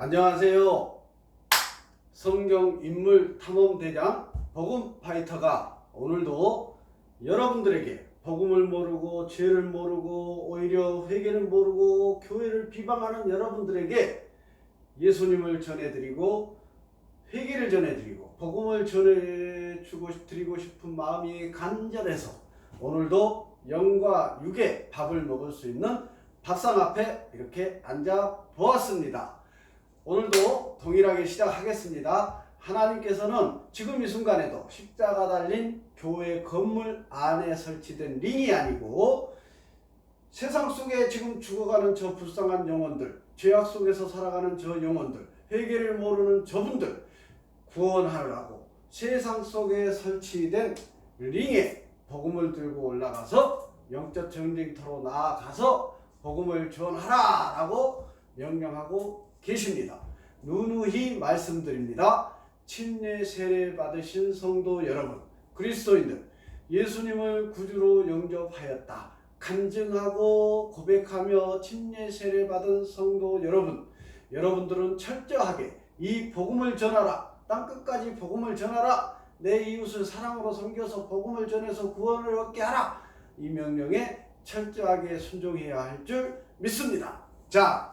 안녕하세요. 성경 인물 탐험 대장 복음 파이터가 오늘도 여러분들에게 복음을 모르고 죄를 모르고 오히려 회개를 모르고 교회를 비방하는 여러분들에게 예수님을 전해드리고 회개를 전해드리고 복음을 전해드리고 싶은 마음이 간절해서 오늘도 영과 육의 밥을 먹을 수 있는 밥상 앞에 이렇게 앉아 보았습니다. 오늘도 동일하게 시작하겠습니다. 하나님께서는 지금 이 순간에도 십자가 달린 교회 건물 안에 설치된 링이 아니고 세상 속에 지금 죽어가는 저 불쌍한 영혼들, 죄악 속에서 살아가는 저 영혼들, 회개를 모르는 저분들 구원하려고 세상 속에 설치된 링에 복음을 들고 올라가서 영적 전쟁터로 나아가서 복음을 전하라 라고 명령하고 계십니다. 누누이 말씀드립니다. 침례 세례 받으신 성도 여러분, 그리스도인들, 예수님을 구주로 영접하였다 간증하고 고백하며 침례 세례 받은 성도 여러분, 여러분들은 철저하게 이 복음을 전하라, 땅끝까지 복음을 전하라, 내 이웃을 사랑으로 섬겨서 복음을 전해서 구원을 얻게 하라, 이 명령에 철저하게 순종해야 할 줄 믿습니다. 자,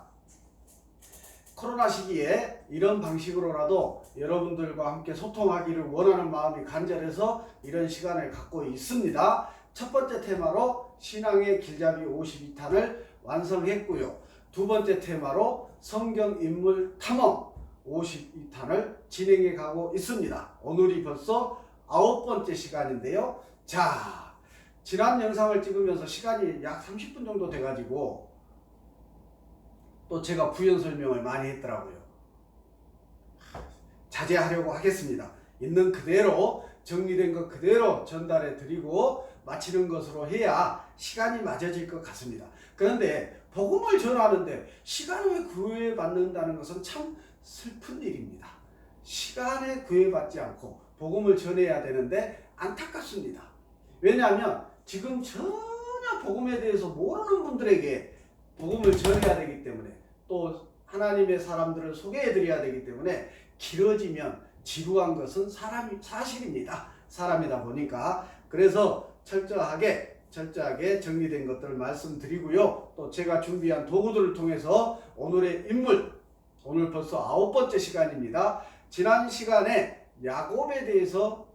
코로나 시기에 이런 방식으로라도 여러분들과 함께 소통하기를 원하는 마음이 간절해서 이런 시간을 갖고 있습니다. 첫 번째 테마로 신앙의 길잡이 52탄을 완성했고요. 두 번째 테마로 성경 인물 탐험 52탄을 진행해 가고 있습니다. 오늘이 벌써 9번째 시간인데요. 자, 지난 영상을 찍으면서 시간이 약 30분 정도 돼가지고 또 제가 부연 설명을 많이 했더라고요. 자제하려고 하겠습니다. 있는 그대로 정리된 것 그대로 전달해 드리고 마치는 것으로 해야 시간이 맞아질 것 같습니다. 그런데 복음을 전하는데 시간을 구애받는다는 것은 참 슬픈 일입니다. 시간에 구애받지 않고 복음을 전해야 되는데 안타깝습니다. 왜냐하면 지금 전혀 복음에 대해서 모르는 분들에게 복음을 전해야 되기 때문에 또 하나님의 사람들을 소개해 드려야 되기 때문에 길어지면 지루한 것은 사실입니다. 사람이다 보니까. 그래서 철저하게 정리된 것들을 말씀드리고요. 또 제가 준비한 도구들을 통해서 오늘의 인물, 오늘 벌써 9번째 시간입니다. 지난 시간에 야곱에 대해서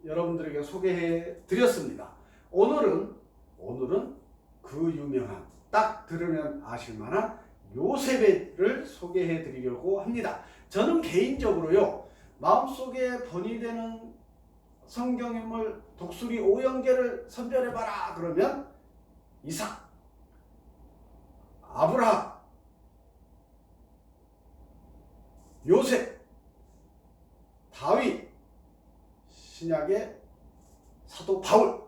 여러분들에게 소개해 드렸습니다. 오늘은 그 유명한, 딱 들으면 아실만한 요셉을 소개해 드리려고 합니다. 저는 개인적으로요, 마음속에 번이되는 성경인물 독수리 5형제를 선별해봐라 그러면 이삭, 아브라함, 요셉, 다윗, 신약의 사도 바울,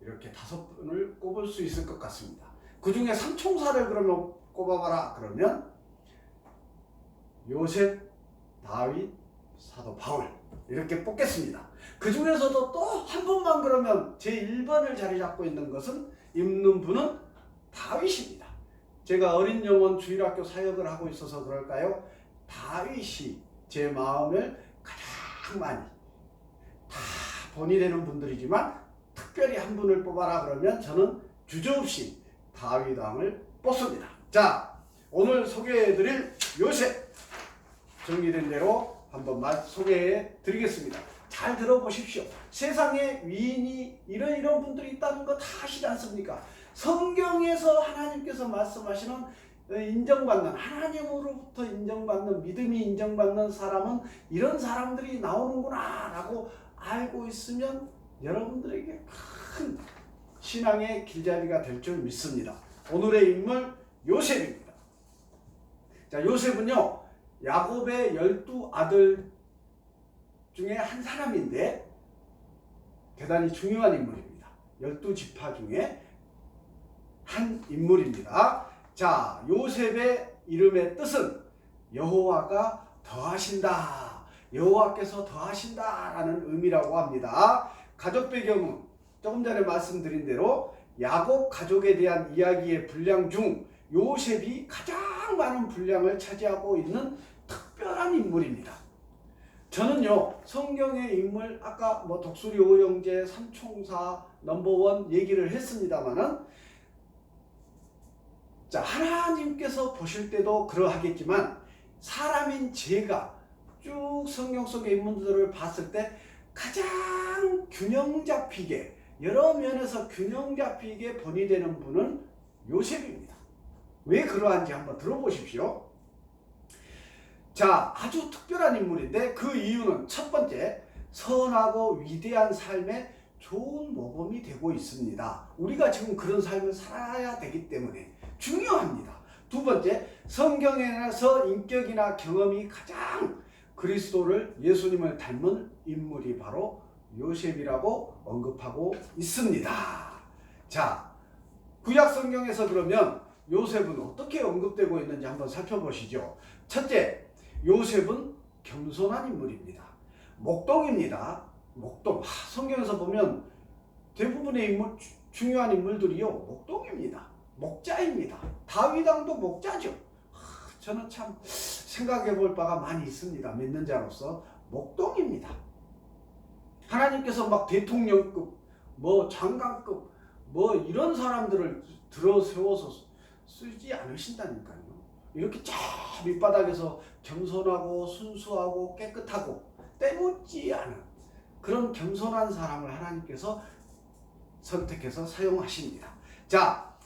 이렇게 5분을 꼽을 수 있을 것 같습니다. 그 중에 삼총사를 그러면 꼽아봐라 그러면 요셉, 다윗, 사도 바울 이렇게 뽑겠습니다. 그 중에서도 또 한 분만 그러면 제1번을 자리 잡고 있는 것은 있는 분은 다윗입니다. 제가 어린 영혼 주일학교 사역을 하고 있어서 그럴까요? 다윗이 제 마음을 가장 많이, 다 본이 되는 분들이지만 특별히 한 분을 뽑아라 그러면 저는 주저없이 다윗 왕을 뽑습니다. 자, 오늘 소개해드릴 요셉, 정리된 대로 한번 소개해 드리겠습니다. 잘 들어보십시오. 세상에 위인이 이런 분들이 있다는 거 다 아시지 않습니까? 성경에서 하나님께서 말씀하시는 인정받는, 하나님으로부터 인정받는, 믿음이 인정받는 사람은 이런 사람들이 나오는구나 라고 알고 있으면 여러분들에게 큰 신앙의 길잡이가 될 줄 믿습니다. 오늘의 인물 요셉입니다. 자, 요셉은요, 야곱의 12아들 중에 한 사람인데 대단히 중요한 인물입니다. 12지파 중에 한 인물입니다. 자, 요셉의 이름의 뜻은 여호와가 더하신다, 여호와께서 더하신다 라는 의미라고 합니다. 가족 배경은 조금 전에 말씀드린 대로 야곱 가족에 대한 이야기의 분량 중 요셉이 가장 많은 분량을 차지하고 있는 특별한 인물입니다. 저는요, 성경의 인물, 아까 독수리 오영재, 삼총사, 넘버원 얘기를 했습니다만은, 자, 하나님께서 보실 때도 그러하겠지만, 사람인 제가 쭉 성경 속의 인물들을 봤을 때 가장 균형 잡히게, 여러 면에서 균형 잡히게 본이 되는 분은 요셉입니다. 왜 그러한지 한번 들어보십시오. 자, 아주 특별한 인물인데 그 이유는 첫 번째, 선하고 위대한 삶의 좋은 모범이 되고 있습니다. 우리가 지금 그런 삶을 살아야 되기 때문에 중요합니다. 두 번째, 성경에서 인격이나 경험이 가장 그리스도를, 예수님을 닮은 인물이 바로 요셉이라고 언급하고 있습니다. 자, 구약 성경에서 그러면 요셉은 어떻게 언급되고 있는지 한번 살펴보시죠. 첫째, 요셉은 겸손한 인물입니다. 목동입니다. 목동. 성경에서 보면 대부분의 인물, 중요한 인물들이요, 목동입니다. 목자입니다. 다윗 왕도 목자죠. 저는 참 생각해 볼 바가 많이 있습니다. 믿는 자로서 목동입니다. 하나님께서 막 대통령급, 장관급, 이런 사람들을 들어 세워서 쓰지 않으신다니까요. 이렇게 저 밑바닥에서 겸손하고 순수하고 깨끗하고 때묻지 않은 그런 겸손한 사람을 하나님께서 선택해서 사용하십니다. 자,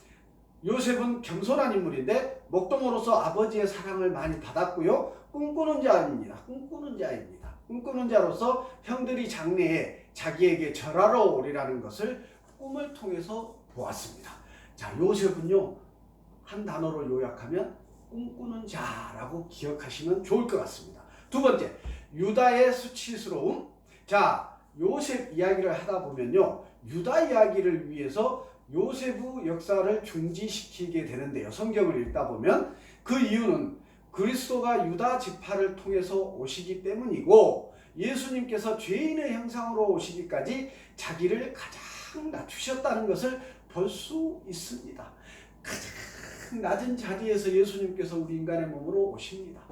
요셉은 겸손한 인물인데 목동으로서 아버지의 사랑을 많이 받았고요. 꿈꾸는 자입니다. 꿈꾸는 자로서 형들이 장래에 자기에게 절하러 오리라는 것을 꿈을 통해서 보았습니다. 자, 요셉은요, 한 단어로 요약하면 꿈꾸는 자라고 기억하시면 좋을 것 같습니다. 두 번째, 유다의 수치스러움. 자, 요셉 이야기를 하다 보면요, 유다 이야기를 위해서 요셉의 역사를 중지시키게 되는데요. 성경을 읽다 보면 그 이유는 그리스도가 유다 지파를 통해서 오시기 때문이고, 예수님께서 죄인의 형상으로 오시기까지 자기를 가장 낮추셨다는 것을 볼 수 있습니다. 가장 낮은 자리에서 예수님께서 우리 인간의 몸으로 오십니다.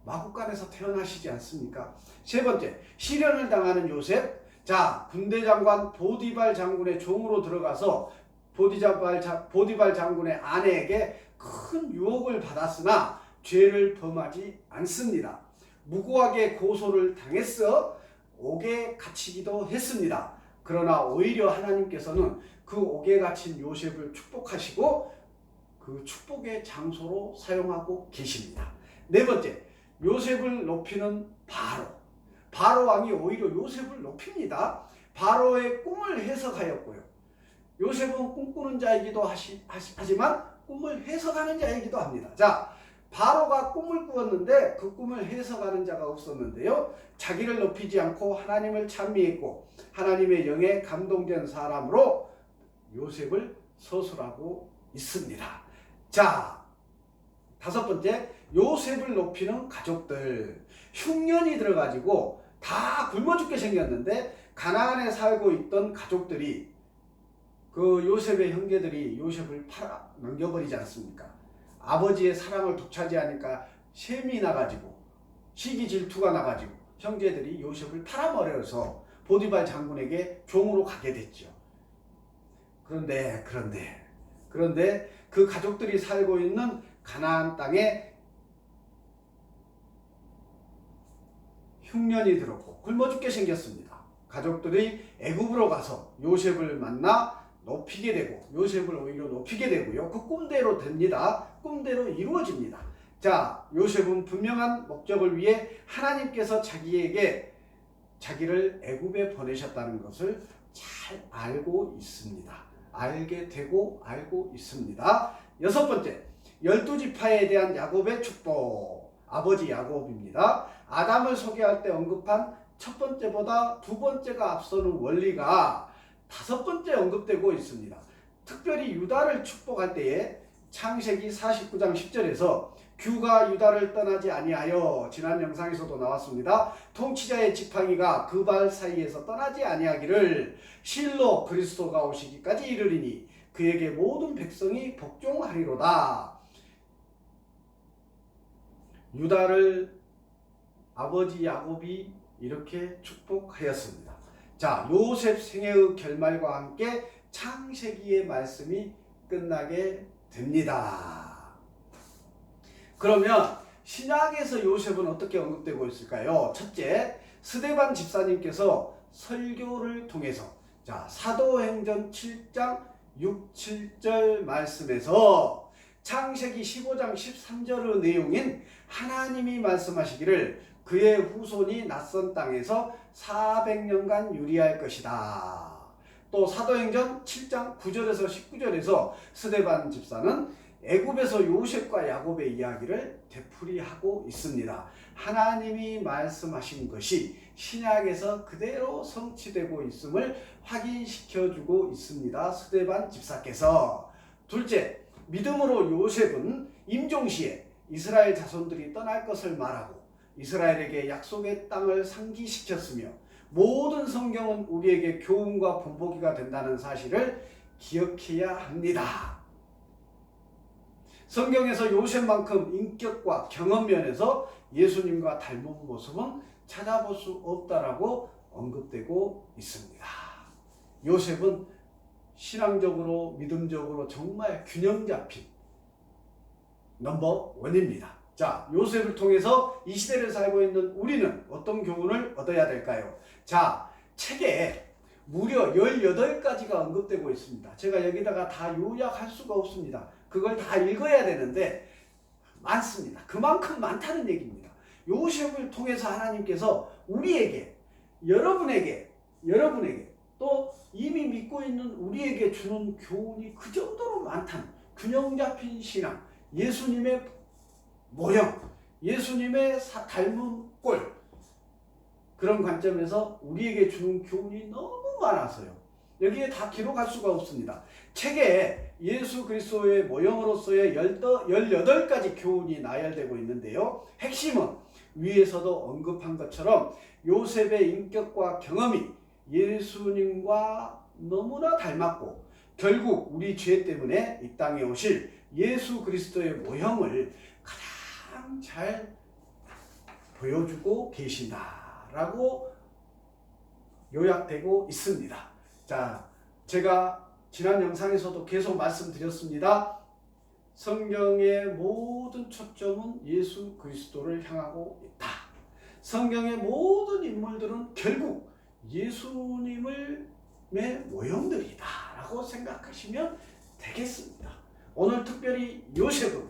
마구간에서 태어나시지 않습니까? 세 번째, 시련을 당하는 요셉. 자, 군대 장관 보디발 장군의 종으로 들어가서 보디발 장군의 아내에게 큰 유혹을 받았으나 죄를 범하지 않습니다. 무고하게 고소를 당했어 옥에 갇히기도 했습니다. 그러나 오히려 하나님께서는 그 옥에 갇힌 요셉을 축복하시고 그 축복의 장소로 사용하고 계십니다. 네 번째, 요셉을 높이는 바로 왕이 오히려 요셉을 높입니다. 바로의 꿈을 해석하였고요. 요셉은 꿈꾸는 자이기도 하지만 꿈을 해석하는 자이기도 합니다. 자, 바로가 꿈을 꾸었는데 그 꿈을 해석하는 자가 없었는데요. 자기를 높이지 않고 하나님을 찬미했고 하나님의 영에 감동된 사람으로 요셉을 서술하고 있습니다. 자, 다섯 번째, 요셉을 높이는 가족들. 흉년이 들어가지고 다 굶어 죽게 생겼는데 가나안에 살고 있던 가족들이, 그 요셉의 형제들이 요셉을 팔아 넘겨버리지 않습니까? 아버지의 사랑을 독차지하니까 셈이 나가지고 시기 질투가 나가지고 형제들이 요셉을 팔아버려서 보디발 장군에게 종으로 가게 됐죠. 그런데 그 가족들이 살고 있는 가나안 땅에 흉년이 들었고 굶어 죽게 생겼습니다. 가족들이 애굽으로 가서 요셉을 만나 높이게 되고 요셉을 오히려 높이게 되고요. 그 꿈대로 됩니다. 꿈대로 이루어집니다. 자, 요셉은 분명한 목적을 위해 하나님께서 자기를 애굽에 보내셨다는 것을 잘 알고 있습니다. 알게 되고 알고 있습니다. 여섯 번째, 12지파에 대한 야곱의 축복. 아버지 야곱입니다. 아담을 소개할 때 언급한 첫 번째보다 두 번째가 앞서는 원리가 다섯 번째 언급되고 있습니다. 특별히 유다를 축복할 때에 창세기 49장 10절에서 규가 유다를 떠나지 아니하여, 지난 영상에서도 나왔습니다. 통치자의 지팡이가 그 발 사이에서 떠나지 아니하기를 실로 그리스도가 오시기까지 이르리니 그에게 모든 백성이 복종하리로다. 유다를 아버지 야곱이 이렇게 축복하였습니다. 자, 요셉 생애의 결말과 함께 창세기의 말씀이 끝나게 됩니다. 그러면 신약에서 요셉은 어떻게 언급되고 있을까요? 첫째, 스데반 집사님께서 설교를 통해서 자, 사도행전 7장 6, 7절 말씀에서 창세기 15장 13절의 내용인 하나님이 말씀하시기를 그의 후손이 낯선 땅에서 400년간 유리할 것이다. 또 사도행전 7장 9절에서 19절에서 스데반 집사는 애굽에서 요셉과 야곱의 이야기를 되풀이하고 있습니다. 하나님이 말씀하신 것이 신약에서 그대로 성취되고 있음을 확인시켜주고 있습니다. 스데반 집사께서. 둘째, 믿음으로 요셉은 임종시에 이스라엘 자손들이 떠날 것을 말하고 이스라엘에게 약속의 땅을 상기시켰으며 모든 성경은 우리에게 교훈과 본보기가 된다는 사실을 기억해야 합니다. 성경에서 요셉만큼 인격과 경험 면에서 예수님과 닮은 모습은 찾아볼 수 없다라고 언급되고 있습니다. 요셉은 신앙적으로 믿음적으로 정말 균형 잡힌 넘버 원입니다. 자, 요셉을 통해서 이 시대를 살고 있는 우리는 어떤 교훈을 얻어야 될까요? 자, 책에 무려 18가지가 언급되고 있습니다. 제가 여기다가 다 요약할 수가 없습니다. 그걸 다 읽어야 되는데 많습니다. 그만큼 많다는 얘기입니다. 요셉을 통해서 하나님께서 우리에게, 여러분에게 또 이미 믿고 있는 우리에게 주는 교훈이 그 정도로 많다는 균형 잡힌 신앙, 예수님의 모형, 예수님의 닮은 꼴, 그런 관점에서 우리에게 주는 교훈이 너무 많아서요. 여기에 다 기록할 수가 없습니다. 책에 예수 그리스도의 모형으로서의 18가지 교훈이 나열되고 있는데요. 핵심은 위에서도 언급한 것처럼 요셉의 인격과 경험이 예수님과 너무나 닮았고 결국 우리 죄 때문에 이 땅에 오실 예수 그리스도의 모형을 가장 잘 보여주고 계신다라고 요약되고 있습니다. 자, 제가 지난 영상에서도 계속 말씀드렸습니다. 성경의 모든 초점은 예수 그리스도를 향하고 있다. 성경의 모든 인물들은 결국 예수님의 모형들이다 라고 생각하시면 되겠습니다. 오늘 특별히 요셉은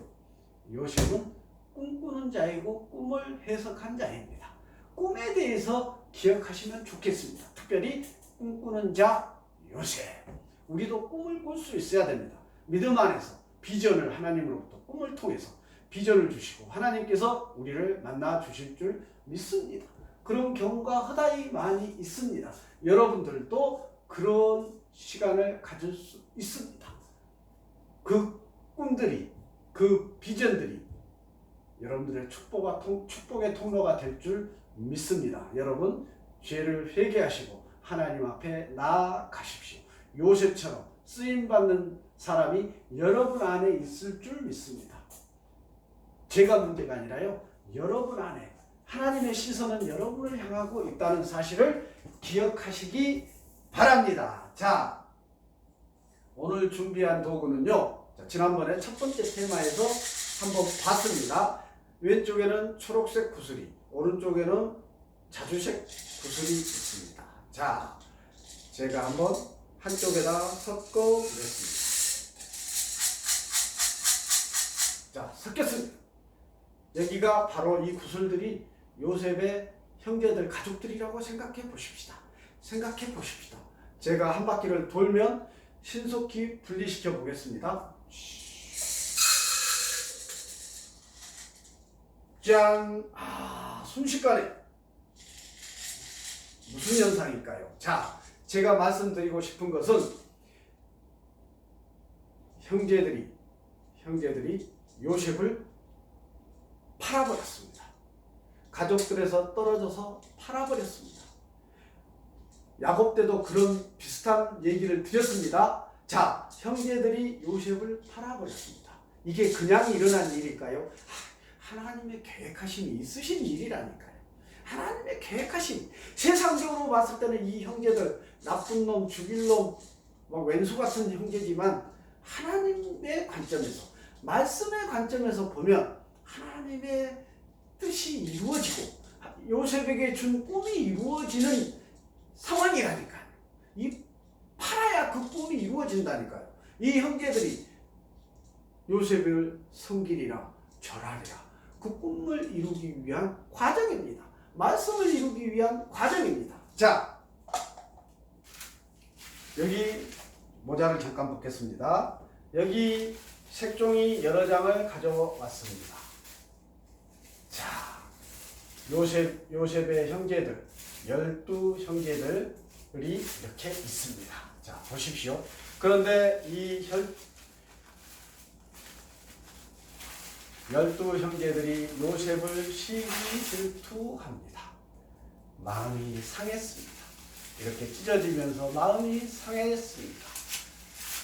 꿈꾸는 자이고 꿈을 해석한 자입니다. 꿈에 대해서 기억하시면 좋겠습니다. 특별히 꿈꾸는 자 요셉. 우리도 꿈을 꿀 수 있어야 됩니다. 믿음 안에서 비전을 하나님으로부터 꿈을 통해서 비전을 주시고 하나님께서 우리를 만나 주실 줄 믿습니다. 그런 경우가 허다히 많이 있습니다. 여러분들도 그런 시간을 가질 수 있습니다. 그 꿈들이, 그 비전들이 여러분들의 축복의 통로가 될 줄 믿습니다. 여러분, 죄를 회개하시고 하나님 앞에 나아가십시오. 요셉처럼 쓰임받는 사람이 여러분 안에 있을 줄 믿습니다. 제가 문제가 아니라요, 여러분 안에 하나님의 시선은 여러분을 향하고 있다는 사실을 기억하시기 바랍니다. 자, 오늘 준비한 도구는요, 지난번에 첫 번째 테마에서 한번 봤습니다. 왼쪽에는 초록색 구슬이, 오른쪽에는 자주색 구슬이 있습니다. 자, 제가 한번 한쪽에다 섞어 보겠습니다. 자, 섞였습니다. 여기가 바로 이 구슬들이 요셉의 형제들, 가족들이라고 생각해 보십시다. 제가 한 바퀴를 돌면 신속히 분리시켜 보겠습니다. 짠! 순식간에 무슨 현상일까요? 자, 제가 말씀드리고 싶은 것은 형제들이 요셉을 팔아버렸습니다. 가족들에서 떨어져서 팔아버렸습니다. 야곱 때도 그런 비슷한 얘기를 드렸습니다. 자, 형제들이 요셉을 팔아버렸습니다. 이게 그냥 일어난 일일까요? 하나님의 계획하심이 있으신 일이라니까요. 하나님의 계획하신, 세상적으로 봤을 때는 이 형제들 나쁜 놈, 죽일 놈, 막 왼수 같은 형제지만 하나님의 관점에서, 말씀의 관점에서 보면 하나님의 뜻이 이루어지고 요셉에게 준 꿈이 이루어지는 상황이라니까요. 이 팔아야 그 꿈이 이루어진다니까요. 이 형제들이 요셉을 섬기리라 절하리라, 그 꿈을 이루기 위한 과정입니다. 말씀을 이루기 위한 과정입니다. 자, 여기 모자를 잠깐 벗겠습니다. 여기 색종이 여러 장을 가져왔습니다. 자, 요셉의 형제들, 12형제들이 이렇게 있습니다. 자, 보십시오. 그런데 이 12형제들이 요셉을 시기 질투합니다. 마음이 상했습니다. 이렇게 찢어지면서 마음이 상했습니다.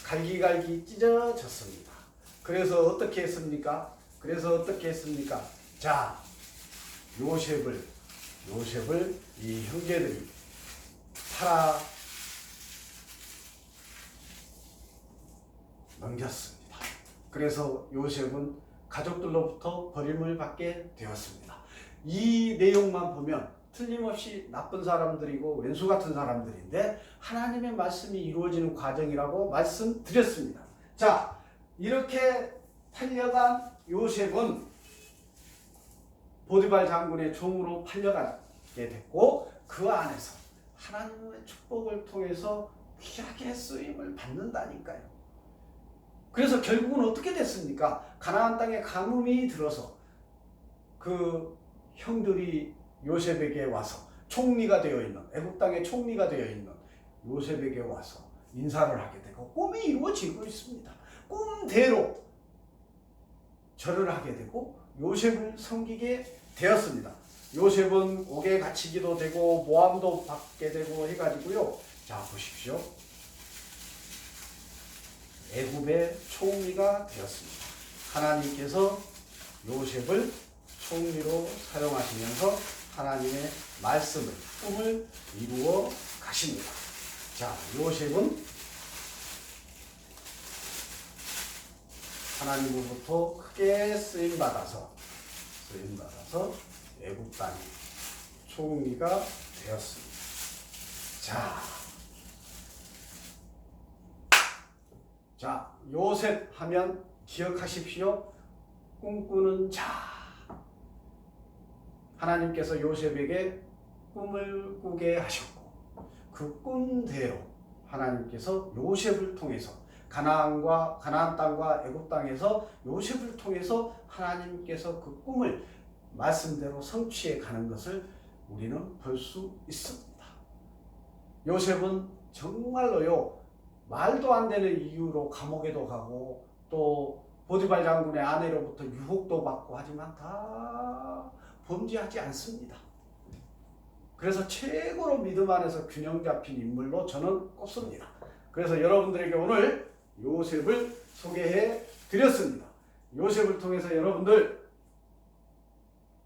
갈기갈기 찢어졌습니다. 그래서 어떻게 했습니까? 자, 요셉을 이 형제들이 팔아 넘겼습니다. 그래서 요셉은 가족들로부터 버림을 받게 되었습니다. 이 내용만 보면 틀림없이 나쁜 사람들이고 왼수 같은 사람들인데 하나님의 말씀이 이루어지는 과정이라고 말씀드렸습니다. 자, 이렇게 팔려간 요셉은 보디발 장군의 종으로 팔려가게 됐고, 그 안에서 하나님의 축복을 통해서 귀하게 쓰임을 받는다니까요. 그래서 결국은 어떻게 됐습니까? 가나안 땅에 가뭄이 들어서 그 형들이 요셉에게 와서 총리가 되어 있는, 애국 땅의 총리가 되어 있는 요셉에게 와서 인사를 하게 되고 꿈이 이루어지고 있습니다. 꿈대로 절을 하게 되고 요셉을 섬기게 되었습니다. 요셉은 옥에 갇히기도 되고 모함도 받게 되고 해가지고요. 자, 보십시오. 애굽의 총리가 되었습니다. 하나님께서 요셉을 총리로 사용하시면서 하나님의 말씀을, 꿈을 이루어 가십니다. 자, 요셉은 하나님으로부터 크게 쓰임받아서 애굽 땅의 총리가 되었습니다. 자, 요셉 하면 기억하십시오. 꿈꾸는 자. 하나님께서 요셉에게 꿈을 꾸게 하셨고 그 꿈대로 하나님께서 요셉을 통해서 가나안 땅과 애굽 땅에서 요셉을 통해서 하나님께서 그 꿈을 말씀대로 성취해 가는 것을 우리는 볼 수 있습니다. 요셉은 정말로요, 말도 안 되는 이유로 감옥에도 가고 또 보디발 장군의 아내로부터 유혹도 받고 하지만 다 범죄하지 않습니다. 그래서 최고로 믿음 안에서 균형 잡힌 인물로 저는 꼽습니다. 그래서 여러분들에게 오늘 요셉을 소개해 드렸습니다. 요셉을 통해서 여러분들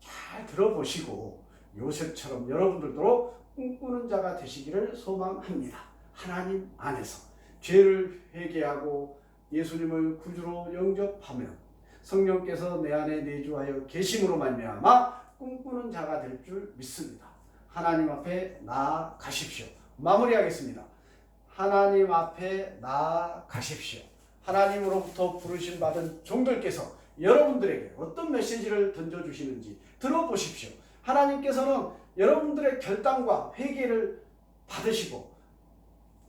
잘 들어보시고 요셉처럼 여러분들도 꿈꾸는 자가 되시기를 소망합니다. 하나님 안에서 죄를 회개하고 예수님을 구주로 영접하면 성령께서 내 안에 내주하여 계심으로 말미암아 꿈꾸는 자가 될 줄 믿습니다. 하나님 앞에 나아가십시오. 마무리하겠습니다. 하나님 앞에 나아가십시오. 하나님으로부터 부르심 받은 종들께서 여러분들에게 어떤 메시지를 던져주시는지 들어보십시오. 하나님께서는 여러분들의 결단과 회개를 받으시고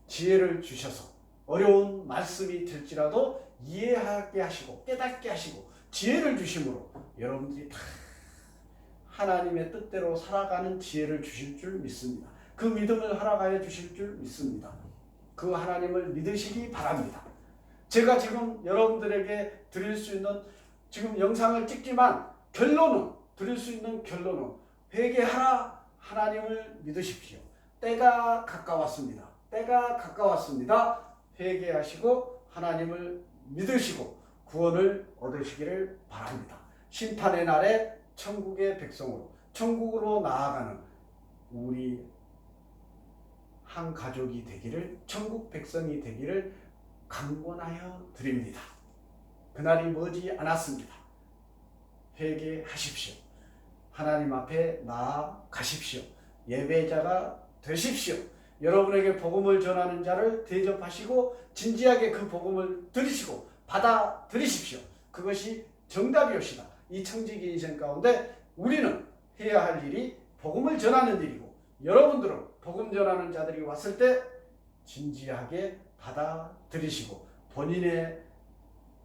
지혜를 주셔서 어려운 말씀이 될지라도 이해하게 하시고 깨닫게 하시고 지혜를 주심으로 여러분들이 다 하나님의 뜻대로 살아가는 지혜를 주실 줄 믿습니다. 그 믿음을 허락하여 주실 줄 믿습니다. 그 하나님을 믿으시기 바랍니다. 제가 지금 여러분들에게 드릴 수 있는, 지금 영상을 찍지만 드릴 수 있는 결론은 회개하라, 하나님을 믿으십시오. 때가 가까웠습니다. 회개하시고 하나님을 믿으시고 구원을 얻으시기를 바랍니다. 심판의 날에 천국의 백성으로 천국으로 나아가는 우리 한 가족이 되기를, 천국 백성이 되기를 강권하여 드립니다. 그날이 머지 않았습니다. 회개하십시오. 하나님 앞에 나아가십시오. 예배자가 되십시오. 여러분에게 복음을 전하는 자를 대접하시고 진지하게 그 복음을 들으시고 받아들이십시오. 그것이 정답이옵시다. 이 청지기 인생 가운데 우리는 해야 할 일이 복음을 전하는 일이고, 여러분들은 복음 전하는 자들이 왔을 때 진지하게 받아들이시고 본인의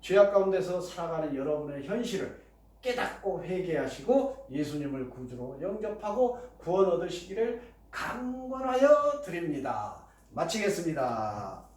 죄악 가운데서 살아가는 여러분의 현실을 깨닫고 회개하시고 예수님을 구주로 영접하고 구원 얻으시기를 강권하여 드립니다. 마치겠습니다.